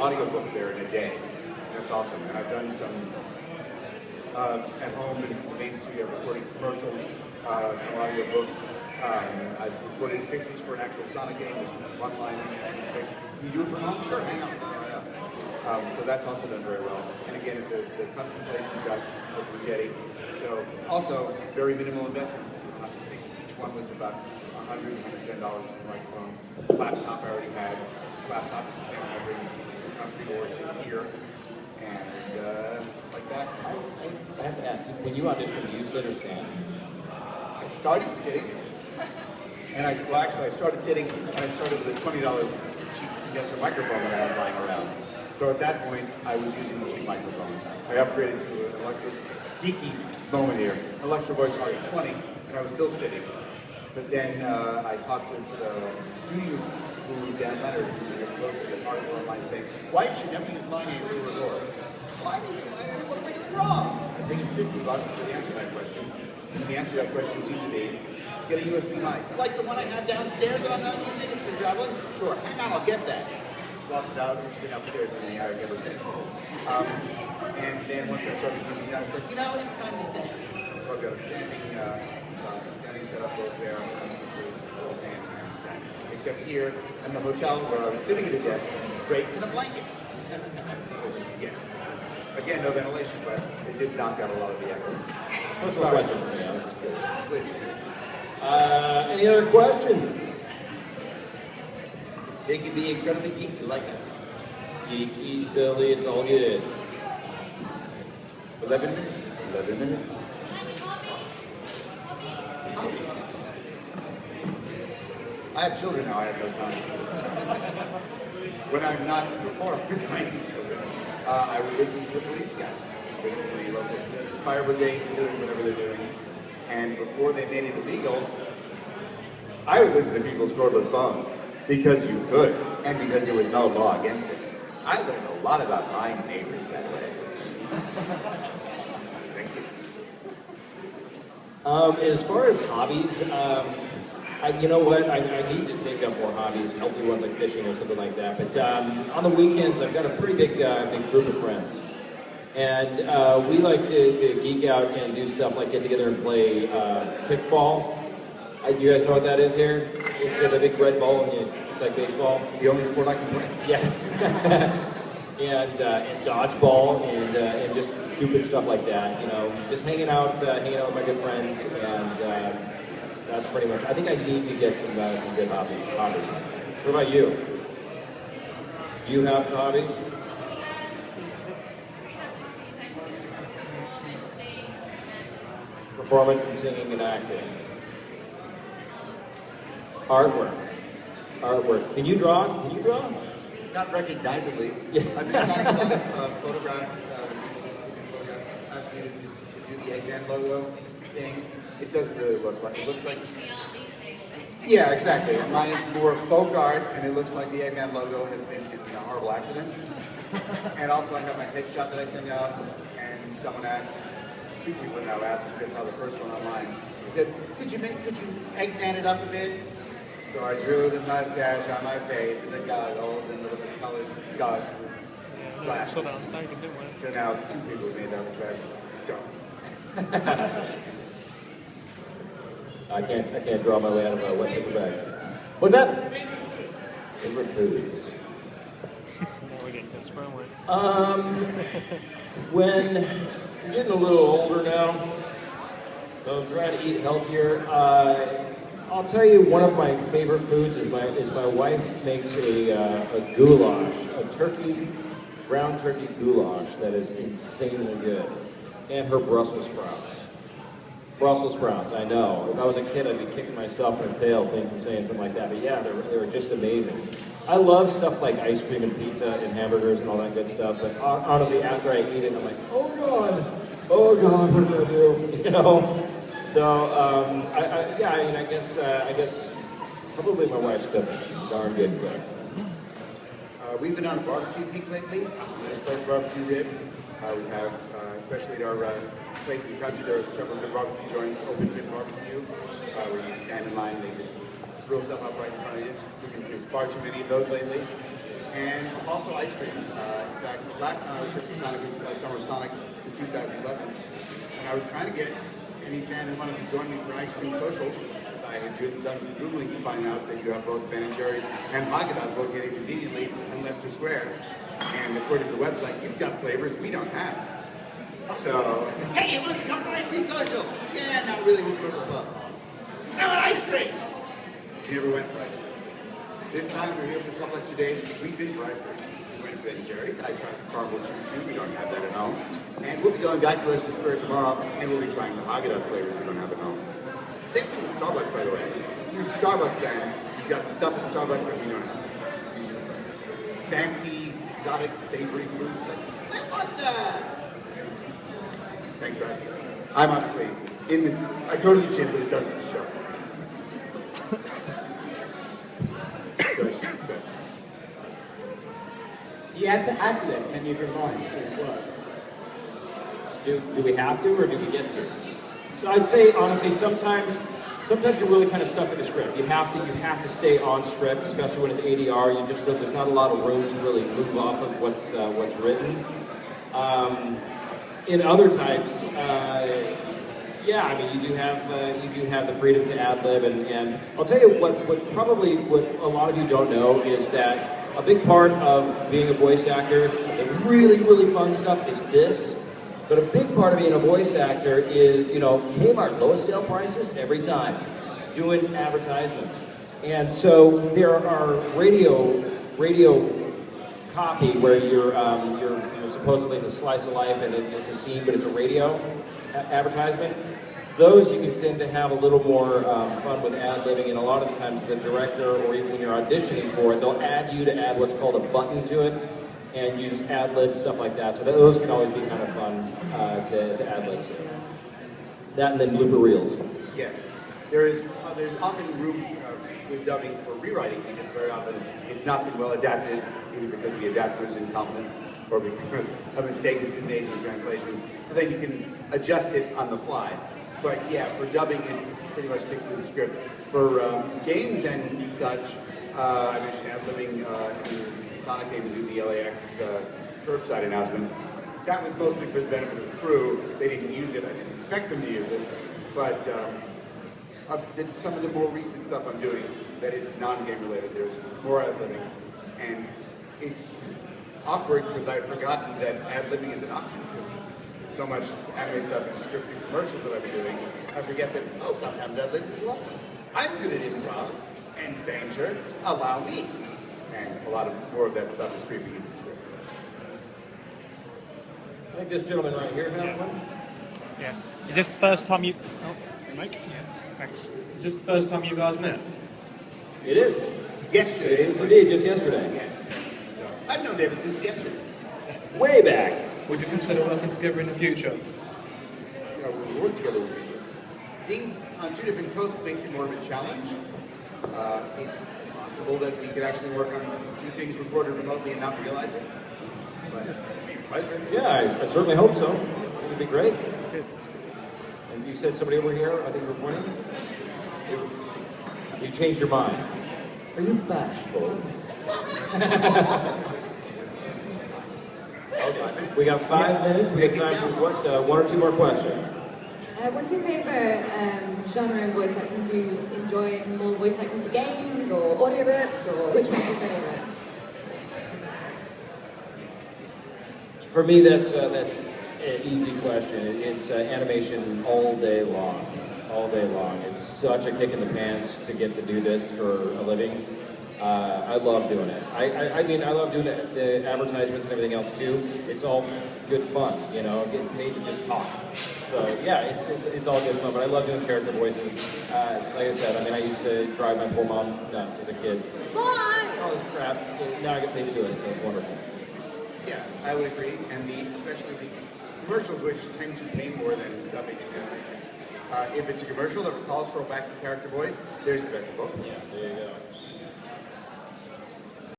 audiobook there in a day. That's awesome. And I've done some at home in Main Street. I've recorded commercials, some audiobooks. I've recorded fixes for an actual Sonic game. There's one line fix. You do it from home? Sure, hang on. So that's also done very well. And again, at the country place, we've got spaghetti. So also very minimal investment. I think each one was about $100, $110 for the microphone. Laptop I already had. Laptop is the same one I bring to the country or to here. And like that. I have to ask, when you audition, do you sit or stand? I started sitting. And I started sitting, and I started with a $20 cheap condenser microphone that I had lying around. So at that point, I was using the cheap microphone. I upgraded to an geeky moment here, Electro Voice RE20, and I was still sitting. But then I talked with the studio guru, Dan Leonard, who posted an article online saying, why you should never use Line 8 to record? Why do you use Line 8? What am I doing wrong? I think it's $50 for the answer to that question. And the answer to that question seemed to be, get a USB mic. Like the one I have downstairs that I'm not using, it's for traveling? Sure, hang on, I'll get that. Swapped it out, it's been upstairs in the attic ever since. And then once I started using that, I said, you know, it's time to stand. So I've got a standing setup both there, and stand. Except here in the hotel where I was sitting at a desk, draped in a blanket. Again, no ventilation, but it did knock out a lot of the echo. What's the question for me? I was just kidding. Please. Any other questions? They can be incredibly geeky like that. Geeky, silly, it's all good. 11 minutes. 11 minutes. I have children now, I have no time. When I'm not performing with my children, I would listen to the police guy. Listen to the local fire brigade doing whatever they're doing. And before they made it illegal, I would listen to people's cordless phones because you could, and because there was no law against it. I learned a lot about my neighbors that way. Thank you. As far as hobbies, you know what? I need to take up more hobbies, hopefully ones like fishing or something like that. But on the weekends, I've got a pretty big group of friends. And we like to geek out and do stuff like get together and play kickball. Do you guys know what that is here? It's a big red ball, and it's like baseball. The only sport I can play. Yeah. and dodgeball and just stupid stuff like that. You know, just hanging out with my good friends, and that's pretty much. I think I need to get some good hobbies. What about you? Do you have hobbies? Performance and singing and acting. Artwork. Can you draw? Not recognizably. Yeah. I've been signing a lot of photographs. People ask me to do the Eggman logo thing. It doesn't really look like it. Looks like. Yeah, exactly. Mine is more folk art, and it looks like the Eggman logo has been in a horrible accident. And also, I have my headshot that I send out, and someone asked. Two people now asked because I saw the first one online. He said, could you Eggman it up a bit? So I drew the mustache on my face and the goggles and the little colored glasses. So now two people made that request. Don't. I can't draw my way out of a wet paper bag. What's that? Favorite foods. We're getting this from When I'm getting a little older now, so I'm trying to eat healthier. I'll tell you, one of my favorite foods is my wife makes a goulash, brown turkey goulash that is insanely good, and her Brussels sprouts. Brussels sprouts, I know. If I was a kid, I'd be kicking myself in the tail saying something like that. But yeah, they were just amazing. I love stuff like ice cream and pizza and hamburgers and all that good stuff. But honestly, after I eat it, I'm like, oh god, what am I gonna do? You know. So I guess probably my wife's cooking. She's darn good cook. We've been on a barbecue kick lately. We start barbecue ribs. We have, especially at our place in the country, there are several good barbecue joints, open pit barbecue, where you stand in line and they just grill stuff up right in front of you. We've been through far too many of those lately. and also ice cream. In fact, last time I was here for Sonic was Summer of Sonic in 2011, and I was trying to get any fan who wanted to join me for ice cream social. So I had done some Googling to find out that you have both Ben & Jerry's and Haagen-Dazs located conveniently in Leicester Square. And according to the website, you've got flavors we don't have. So, hey, let's come for ice cream social. Yeah, not really, we'll go to the pub. Now ice cream! We never went for ice cream. This time we're here for a couple extra days. We've been for ice cream. We went to Ben & Jerry's. I tried caramel choo-choo. We don't have that at home. And we'll be going back to Leicester Square tomorrow, and we'll be trying the Haagen-Dazs flavors we don't have at home. Same thing with Starbucks, by the way. If you're a Starbucks fan, you've got stuff at Starbucks that we don't have. Fancy, exotic, savory foods. I want that! Thanks for asking. I'm honestly I go to the gym, but it doesn't show. Good. Do you have to act it any of your lines in work? Do we have to, or do we get to? So I'd say honestly, sometimes you're really kind of stuck in the script. You have to stay on script, especially when it's ADR. There's not a lot of room to really move off of what's written. In other types, yeah, I mean you do have the freedom to ad lib, and I'll tell you what a lot of you don't know is that a big part of being a voice actor, the really fun stuff is this. But a big part of being a voice actor is, Kmart, lowest sale prices every time, doing advertisements. And so there are radio copy where you're supposedly it's a slice of life and it's a scene, but it's a radio advertisement. Those you can tend to have a little more fun with ad-libbing, and a lot of the times the director, or even when you're auditioning for it, they'll add you to add what's called a button to it. And you just ad-lib, stuff like that. So those can always be kind of fun to ad-lib. That and then blooper reels. Yeah. There's often room with dubbing for rewriting, because very often it's not been well adapted, either because the adapter is incompetent or because a mistake has been made in the translation. So then you can adjust it on the fly. But yeah, for dubbing, it's pretty much stick to the script. For games and such, I mentioned ad-libbing Sonic game to do the LAX curbside announcement. That was mostly for the benefit of the crew. They didn't use it. I didn't expect them to use it. But some of the more recent stuff I'm doing that is non-game related, there's more ad-libbing. And it's awkward because I've forgotten that ad-libbing is an option. Because so much anime stuff and scripted commercials that I've been doing, I forget that, sometimes ad-libbing is welcome. I'm good at improv and banter. Allow me. And a lot more of that stuff is creeping into the script. I think this gentleman right here has one. Yeah. Is this the first time you... Oh, Mike? Yeah. Thanks. Is this the first time you guys met? It is. Yesterday. Indeed, just yesterday. Yeah. So, I've known David since yesterday. Way back. Would you consider working together in the future? We work together in the future. Being on two different coasts makes it more of a challenge. It's possible that we could actually work on two things recorded remotely and not realize it. But it'd be a pleasure. Yeah, I certainly hope so. It would be great. And you said somebody over here, I think you were pointing? You changed your mind. Are you bashful? Okay. We got 5 minutes. We have time for one or two more questions. What's your favourite genre in voice acting? Do you enjoy more voice acting for games or audiobooks, or which one's your favourite? For me, that's an easy question. It's animation all day long. All day long. It's such a kick in the pants to get to do this for a living. I love doing it. I mean, I love doing the advertisements and everything else too. It's all good fun, getting paid to just talk. So yeah, it's all good fun, but I love doing character voices. Like I said, I mean, I used to drive my poor mom nuts as a kid. All this crap. Now I get paid to do it, so it's wonderful. Yeah, I would agree, and especially the commercials, which tend to pay more than dubbing and animation. If it's a commercial that calls for a back character voice, there's the best book. Yeah, there you go.